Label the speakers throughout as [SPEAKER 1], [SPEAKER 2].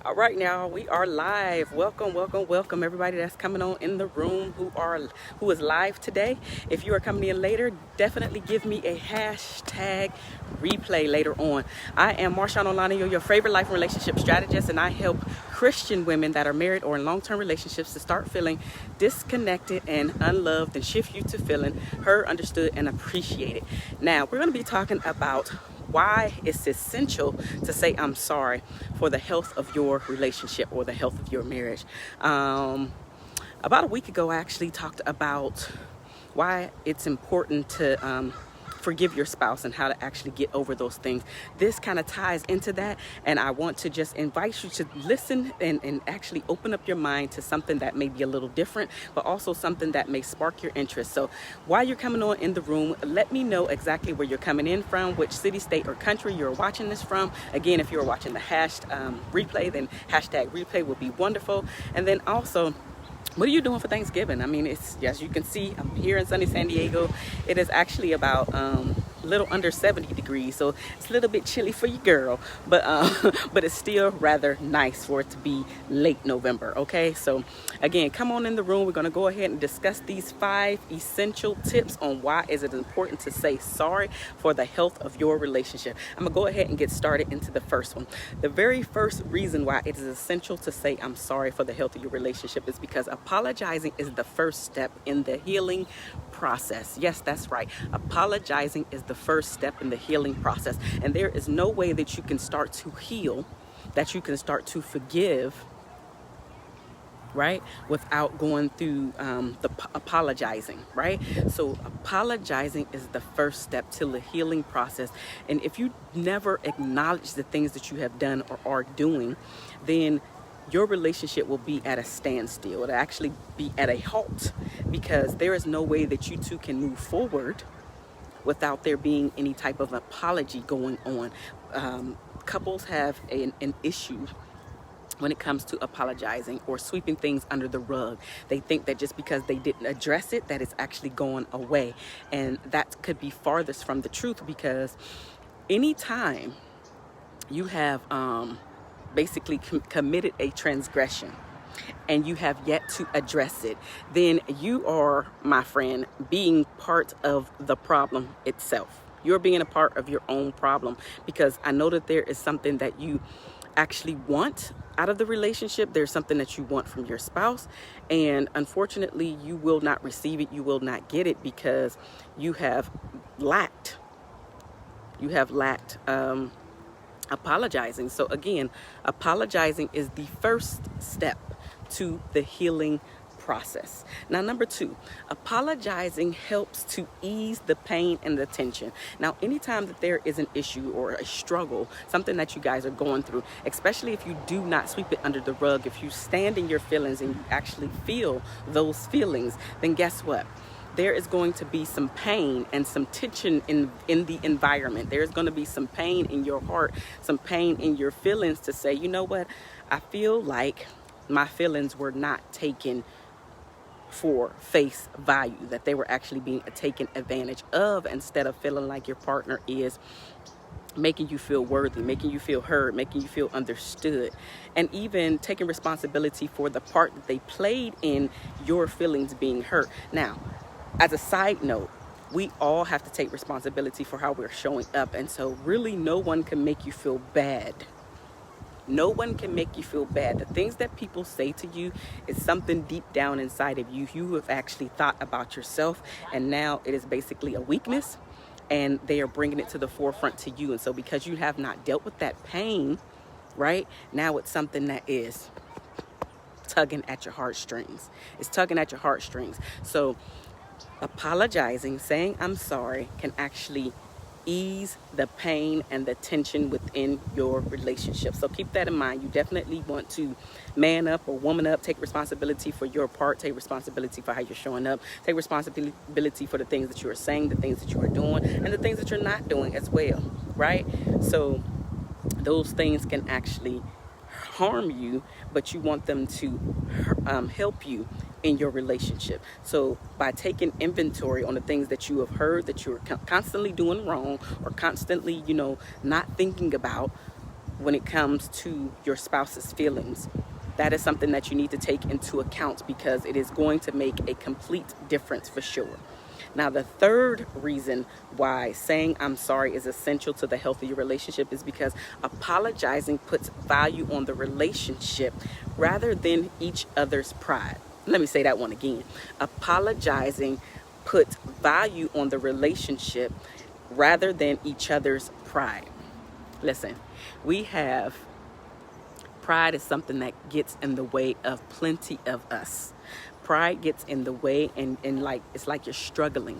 [SPEAKER 1] All right, now we are live. Welcome everybody that's coming on in the room who is live today. If you are coming in later, definitely give me a hashtag replay later on. I am MarshaunO, your favorite life and relationship strategist, and I help Christian women that are married or in long-term relationships to start feeling disconnected and unloved and shift you to feeling heard, understood, and appreciated. Now, we're going to be talking about why it's essential to say I'm sorry for the health of your relationship or the health of your marriage. About a week ago, I actually talked about why it's important to forgive your spouse and how to actually get over those things. This kind of ties into that, and I want to just invite you to listen and actually open up your mind to something that may be a little different, but also something that may spark your interest. So while you're coming on in the room, let me know exactly where you're coming in from, which city, state, or country you're watching this from. Again, if you're watching the replay, then hashtag replay would be wonderful. And then also, what are you doing for Thanksgiving? I mean, it's, as you can see, I'm here in sunny San Diego. It is actually about a little under 70 degrees, so it's a little bit chilly for you, girl, but but it's still rather nice for it to be late November. Okay, so again, come on in the room. We're going to go ahead and discuss these 5 essential tips on why is it important to say sorry for the health of your relationship. I'm gonna go ahead and get started into the first one. The very first reason why it is essential to say I'm sorry for the health of your relationship is because apologizing is the first step in the healing process. Yes, that's right. Apologizing is the first step in the healing process. And there is no way that you can start to heal, that you can start to forgive, right, without going through apologizing, right? So apologizing is the first step to the healing process. And if you never acknowledge the things that you have done or are doing, then your relationship will be at a standstill. It'll actually be at a halt, because there is no way that you two can move forward without there being any type of apology going on. Couples have an issue when it comes to apologizing or sweeping things under the rug. They think that just because they didn't address it, that it's actually going away. And that could be farthest from the truth, because anytime you have basically committed a transgression and you have yet to address it, then you are, my friend, being part of the problem itself. You're being a part of your own problem, because I know that there is something that you actually want out of the relationship. There's something that you want from your spouse, and unfortunately you will not receive it. You will not get it because you have lacked apologizing. So again, apologizing is the first step to the healing process. Now, number 2, apologizing helps to ease the pain and the tension. Now, anytime that there is an issue or a struggle, something that you guys are going through, especially if you do not sweep it under the rug, if you stand in your feelings and you actually feel those feelings, then guess what? There is going to be some pain and some tension in the environment. There's going to be some pain in your heart, some pain in your feelings to say, you know what? I feel like my feelings were not taken for face value, that they were actually being taken advantage of, instead of feeling like your partner is making you feel worthy, making you feel heard, making you feel understood, and even taking responsibility for the part that they played in your feelings being hurt. Now, as a side note, we all have to take responsibility for how we're showing up. And so really no one can make you feel bad. No one can make you feel bad. The things that people say to you is something deep down inside of you. You have actually thought about yourself, and now it is basically a weakness, and they are bringing it to the forefront to you. And so because you have not dealt with that pain, right, now it's something that is tugging at your heartstrings. It's tugging at your heartstrings. So apologizing, saying I'm sorry, can actually ease the pain and the tension within your relationship. So keep that in mind. You definitely want to man up or woman up, take responsibility for your part, take responsibility for how you're showing up, take responsibility for the things that you are saying, the things that you are doing, and the things that you're not doing as well, right? So those things can actually harm you, but you want them to help you in your relationship. So by taking inventory on the things that you have heard that you're constantly doing wrong, or constantly, not thinking about, when it comes to your spouse's feelings. That is something that you need to take into account because it is going to make a complete difference for sure. Now, the third reason why saying I'm sorry is essential to the health of your relationship is because apologizing puts value on the relationship rather than each other's pride. Let me say that one again. Apologizing puts value on the relationship rather than each other's pride. Listen, pride is something that gets in the way of plenty of us. Pride gets in the way and like it's like you're struggling.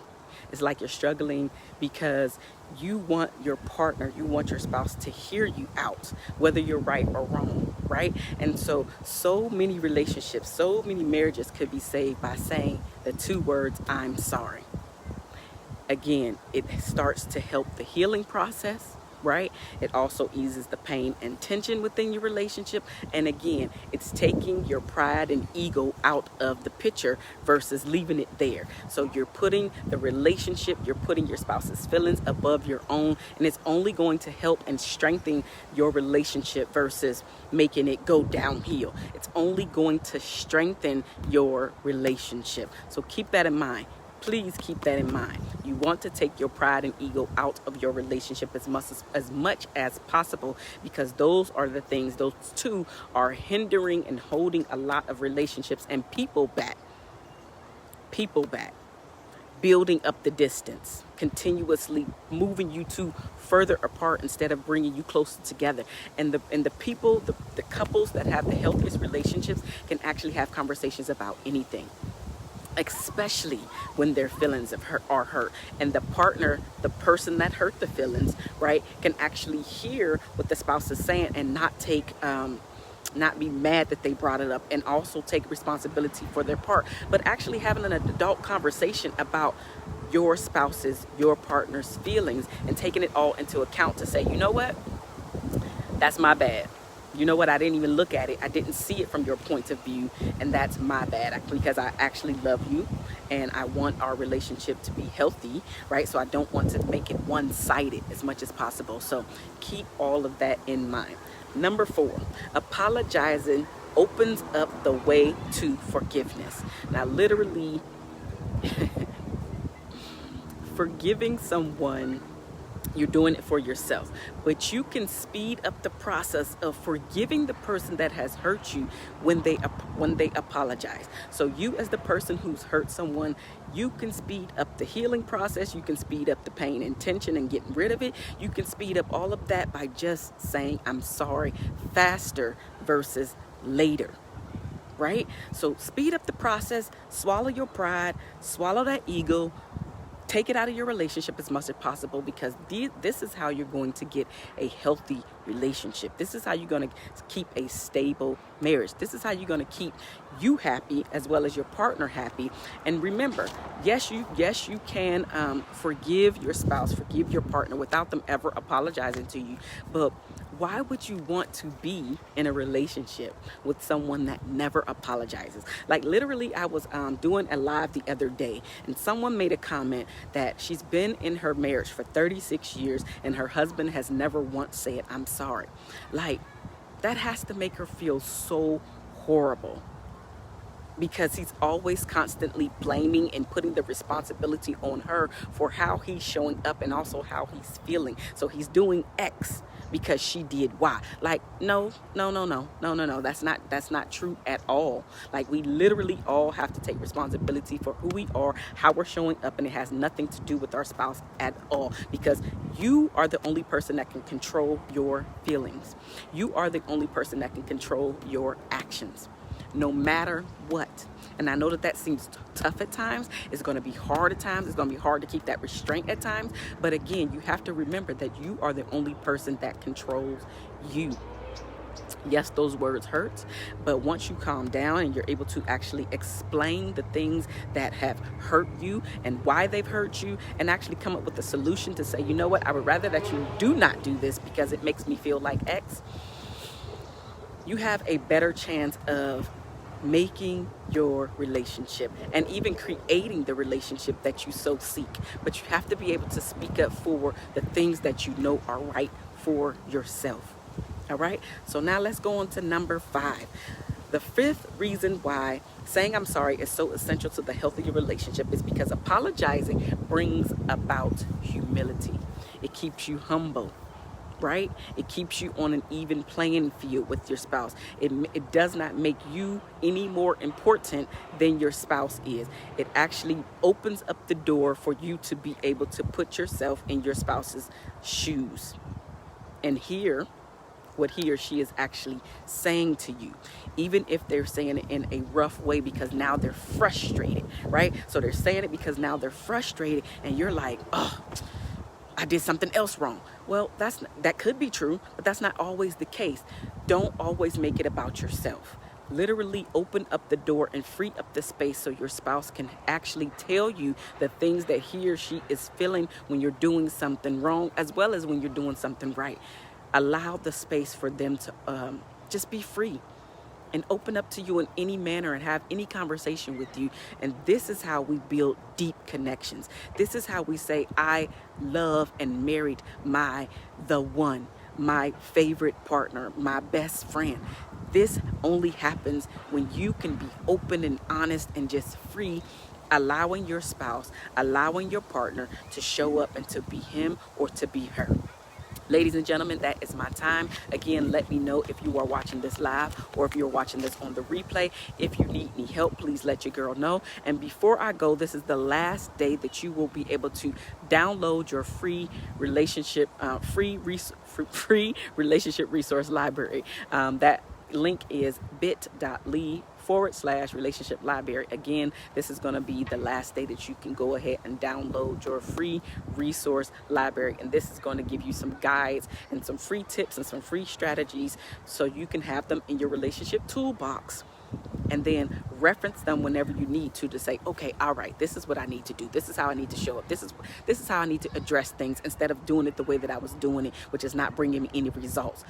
[SPEAKER 1] It's like you're struggling because you want your partner, you want your spouse to hear you out, whether you're right or wrong, right? And so many relationships, so many marriages could be saved by saying the two words, I'm sorry. Again, it starts to help the healing process, right? It also eases the pain and tension within your relationship. And again, it's taking your pride and ego out of the picture versus leaving it there. So you're putting the relationship, you're putting your spouse's feelings above your own, and it's only going to help and strengthen your relationship versus making it go downhill. It's only going to strengthen your relationship. So keep that in mind. Please keep that in mind. You want to take your pride and ego out of your relationship as much as possible, because those are the things, those two are hindering and holding a lot of relationships and people back, building up the distance, continuously moving you two further apart instead of bringing you closer together. And the people, the couples that have the healthiest relationships can actually have conversations about anything, especially when their feelings are hurt, and the partner, the person that hurt the feelings, right, can actually hear what the spouse is saying and not be mad that they brought it up, and also take responsibility for their part, but actually having an adult conversation about your spouse's, your partner's feelings, and taking it all into account to say, you know what, that's my bad. You know what, I didn't even look at it. I didn't see it from your point of view, and that's my bad, because I actually love you and I want our relationship to be healthy, right? So I don't want to make it one-sided as much as possible. So keep all of that in mind. Number 4, apologizing opens up the way to forgiveness. Now, literally, forgiving someone, you're doing it for yourself, but you can speed up the process of forgiving the person that has hurt you when they apologize. So you, as the person who's hurt someone, you can speed up the healing process. You can speed up the pain and tension and getting rid of it. You can speed up all of that by just saying I'm sorry faster versus later. Right? So speed up the process, swallow your pride, swallow that ego, take it out of your relationship as much as possible, because this is how you're going to get a healthy relationship. This is how you're going to keep a stable marriage. This is how you're going to keep you happy as well as your partner happy. And remember, yes, you can forgive your spouse, forgive your partner without them ever apologizing to you. But why would you want to be in a relationship with someone that never apologizes? Like, literally, I was doing a live the other day, and someone made a comment that she's been in her marriage for 36 years and her husband has never once said, I'm sorry. Like, that has to make her feel so horrible, because he's always constantly blaming and putting the responsibility on her for how he's showing up and also how he's feeling. So he's doing X because she did Y. Like, no. That's not true at all. Like, we literally all have to take responsibility for who we are, how we're showing up, and it has nothing to do with our spouse at all, because you are the only person that can control your feelings. You are the only person that can control your actions, no matter what. And I know that seems tough at times. It's going to be hard at times. It's going to be hard to keep that restraint at times. But again, you have to remember that you are the only person that controls you. Yes, those words hurt, but once you calm down and you're able to actually explain the things that have hurt you and why they've hurt you, and actually come up with a solution to say, you know what, I would rather that you do not do this because it makes me feel like X, you have a better chance of making your relationship and even creating the relationship that you so seek. But you have to be able to speak up for the things that you know are right for yourself. All right, so now let's go on to number 5. The 5th reason why saying I'm sorry is so essential to the health of your relationship is because apologizing brings about humility. It keeps you humble, right? It keeps you on an even playing field with your spouse. It does not make you any more important than your spouse is. It actually opens up the door for you to be able to put yourself in your spouse's shoes and hear what he or she is actually saying to you, even if they're saying it in a rough way because now they're frustrated, right? So they're saying it because now they're frustrated and you're like, oh, I did something else wrong. Well, that could be true, but that's not always the case. Don't always make it about yourself. Literally open up the door and free up the space so your spouse can actually tell you the things that he or she is feeling when you're doing something wrong, as well as when you're doing something right. Allow the space for them to just be free and open up to you in any manner and have any conversation with you. And this is how we build deep connections. This is how we say, I love and married the one, my favorite partner, my best friend. This only happens when you can be open and honest and just free, allowing your spouse, allowing your partner to show up and to be him or to be her. Ladies and gentlemen, that is my time. Again, let me know if you are watching this live or if you're watching this on the replay. If you need any help, please let your girl know. And before I go, this is the last day that you will be able to download your free relationship relationship resource library. That link is bit.ly/relationship library. Again, this is going to be the last day that you can go ahead and download your free resource library, and this is going to give you some guides and some free tips and some free strategies so you can have them in your relationship toolbox and then reference them whenever you need to say, okay, all right, this is what I need to do, this is how I need to show up, this is how I need to address things, instead of doing it the way that I was doing it, which is not bringing me any results.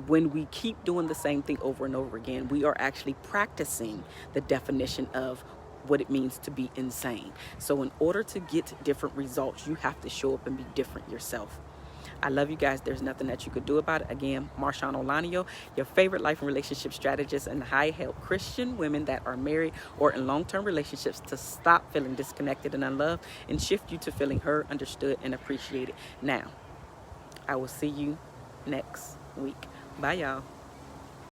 [SPEAKER 1] When we keep doing the same thing over and over again, we are actually practicing the definition of what it means to be insane. So in order to get different results, you have to show up and be different yourself. I love you guys. There's nothing that you could do about it. Again, MarshaunO, your favorite life and relationship strategist, and I help Christian women that are married or in long-term relationships to stop feeling disconnected and unloved and shift you to feeling heard, understood, and appreciated. Now, I will see you next week. Bye, y'all.